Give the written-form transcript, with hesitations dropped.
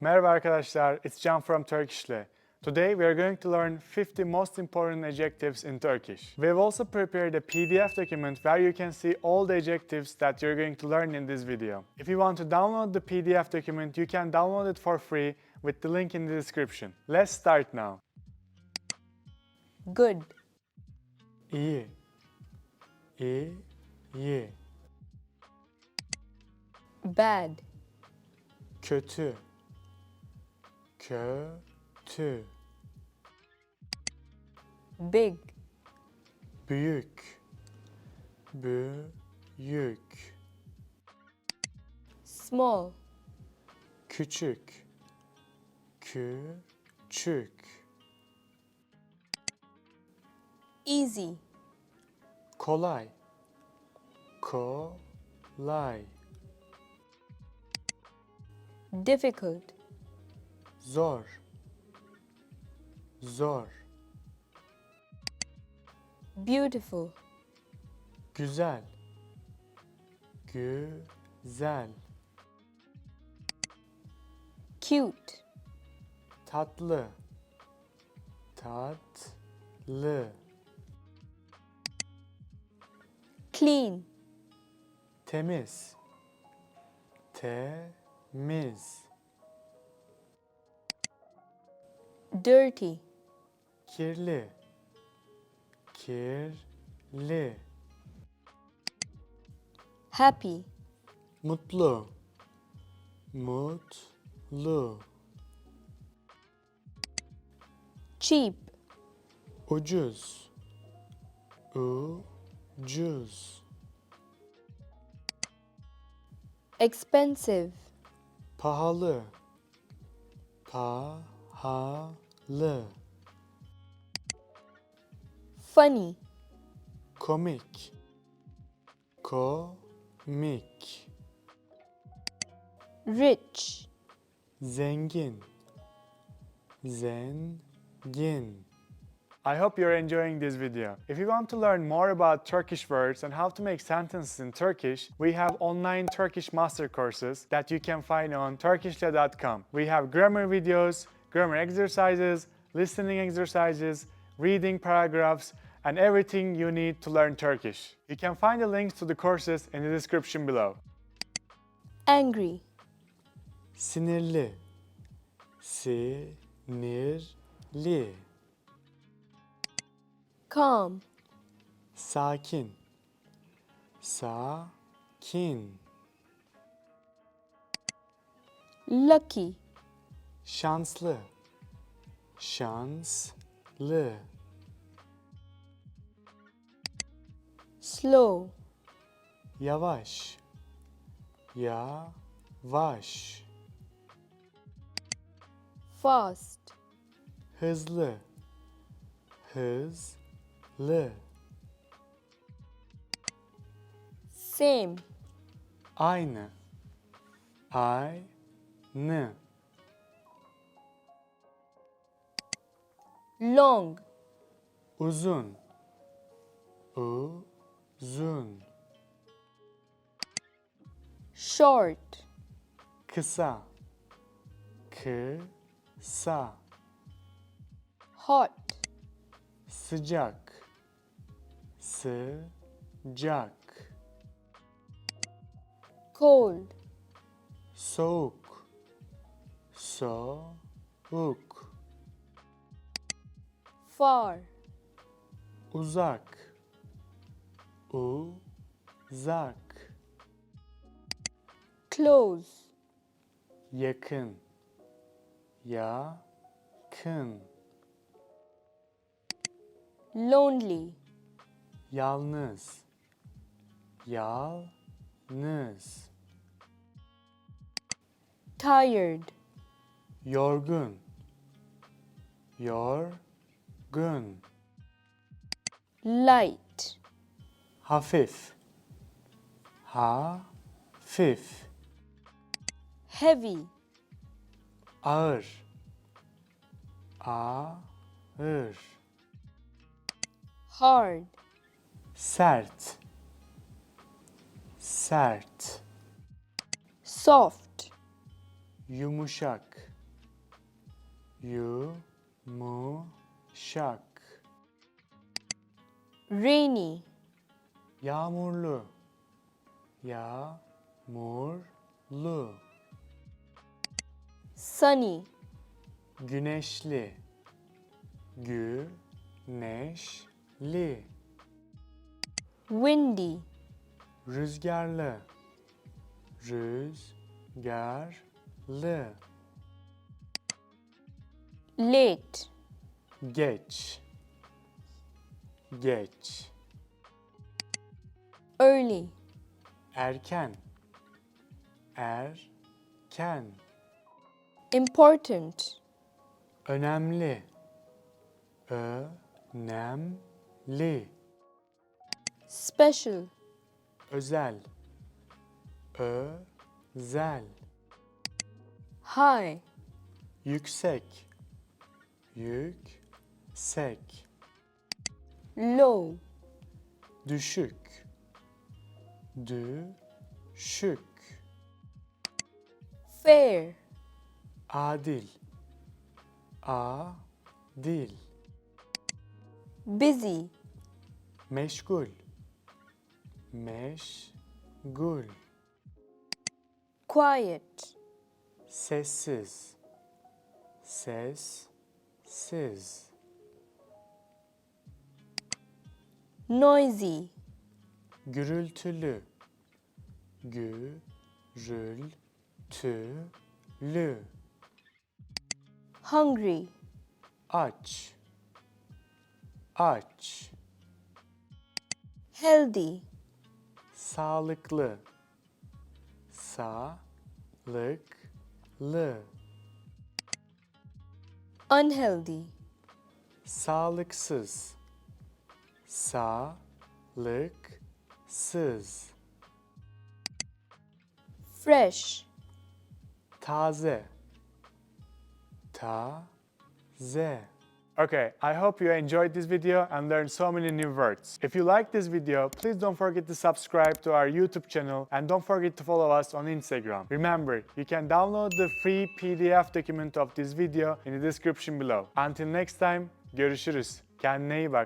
Merhaba arkadaşlar, it's Can from Turkishle. Today we are going to learn 50 most important adjectives in Turkish. We've also prepared a PDF document where you can see all the adjectives that you're going to learn in this video. If you want to download the PDF document, you can download it for free with the link in the description. Let's start now. Good. İyi, iyi. Bad. Kötü, kötü. Big. Büyük, büyük. Small. Küçük, küçük. Easy. Kolay, kolay. Difficult. Zor, zor. Beautiful. Güzel, güzel. Cute. Tatlı, tatlı. Clean. Temiz, temiz. Dirty. Kirli, kirli. Happy. Mutlu, mutlu. Cheap. Ucuz, ucuz. Expensive. Pahalı, pahalı. Funny. Komik, komik. Rich. Zengin, zengin. I hope you're enjoying this video. If you want to learn more about Turkish words and how to make sentences in Turkish, we have online Turkish master courses that you can find on 𝗃𝗀𝗏𝗏𝗏. We have grammar videos, grammar exercises, listening exercises, reading paragraphs, and everything you need to learn Turkish. You can find the links to the courses in the description below. Angry. Sinirli, sinirli. Calm. Sakin, sakin. Lucky. Şanslı, şanslı. Slow. Yavaş, yavaş. Fast. Hızlı, hızlı. Same. Aynı, aynı. Long. Uzun, uzun. Short. Kısa, kısa. Hot. Sıcak, sıcak. Cold. Soğuk, soğuk. Far. Uzak, uzak. Close. Yakın, yakın. Lonely. Yalnız, yalnız. Tired. Yorgun, yorgun. Light. Hafif, hafif. Heavy. Ağır, ağır. Hard. Sert, sert. Soft. Yumuşak, Yumuşak. Rainy. Yağmurlu. Yağmurlu. Sunny. Güneşli. Güneşli. Windy. Rüzgarlı. Rüzgarlı. Late. Geç. Geç. Early. Erken. Erken. Important. Önemli. Önemli. Special. Özel. Özel. High. Yüksek. Yüksek. Low. Düşük. Düşük. Fair. Adil. Adil. Busy. Meşgul. Meşgul. Quiet. Sessiz. Sessiz. Noisy. Gürültülü. Gürültülü. Hungry. Aç. Aç. Healthy. Sağlıklı. Sağlıklı. Unhealthy. Sağlıksız. Sağlıksız. Fresh. Taze. Taze. Okay, I hope you enjoyed this video and learned so many new words. If you like this video, please don't forget to subscribe to our YouTube channel and don't forget to follow us on Instagram. Remember, you can download the free PDF document of this video in the description below. Until next time, görüşürüz. Kendine iyi bak.